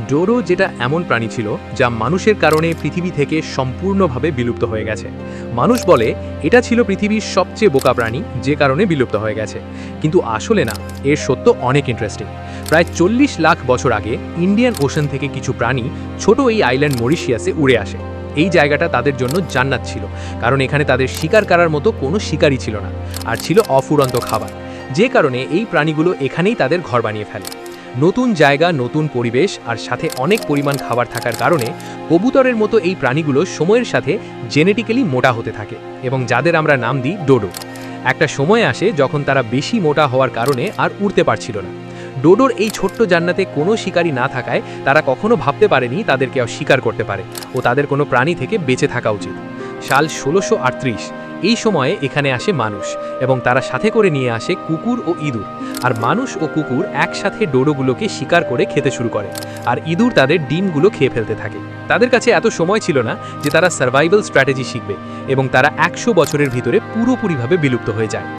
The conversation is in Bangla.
ডোডো যেটা এমন প্রাণী ছিল যা মানুষের কারণে পৃথিবী থেকে সম্পূর্ণভাবে বিলুপ্ত হয়ে গেছে। মানুষ বলে এটা ছিল পৃথিবীর সবচেয়ে বোকা প্রাণী, যে কারণে বিলুপ্ত হয়ে গেছে। কিন্তু আসলে না, এর সত্য অনেক ইন্টারেস্টিং। প্রায় 40 লাখ বছর আগে ইন্ডিয়ান ওশান থেকে কিছু প্রাণী ছোট এই আইল্যান্ড মরিশিয়াসে উড়ে আসে। এই জায়গাটা তাদের জন্য জান্নাত ছিল, কারণ এখানে তাদের শিকার করার মতো কোনো শিকারই ছিল না, আর ছিল অফুরন্ত খাবার। যে কারণে এই প্রাণীগুলো এখানেই তাদের ঘর বানিয়ে ফেলে। নতুন জায়গা, নতুন পরিবেশ আর সাথে অনেক পরিমাণ খাবার থাকার কারণে কবুতরের মতো এই প্রাণীগুলো সময়ের সাথে জেনেটিক্যালি মোটা হতে থাকে, এবং যাদের আমরা নাম দিই ডোডো। একটা সময় আসে যখন তারা বেশি মোটা হওয়ার কারণে আর উড়তে পারছিল না। ডোডোর এই ছোট্ট জান্নাতে কোনো শিকারী না থাকায় তারা কখনো ভাবতে পারেনি তাদের কেউ শিকার করতে পারে ও তাদের কোনো প্রাণী থেকে বেঁচে থাকা উচিত। সাল 1638 এই সময়ে এখানে আসে মানুষ, এবং তারা সাথে করে নিয়ে আসে কুকুর ও ইঁদুর। আর মানুষ ও কুকুর একসাথে ডোডোগুলোকে শিকার করে খেতে শুরু করে, আর ইঁদুর তাদের ডিমগুলো খেয়ে ফেলতে থাকে। তাদের কাছে এত সময় ছিল না যে তারা সার্ভাইভাল স্ট্র্যাটেজি শিখবে, এবং তারা 100 বছরের ভিতরে পুরোপুরিভাবে বিলুপ্ত হয়ে যায়।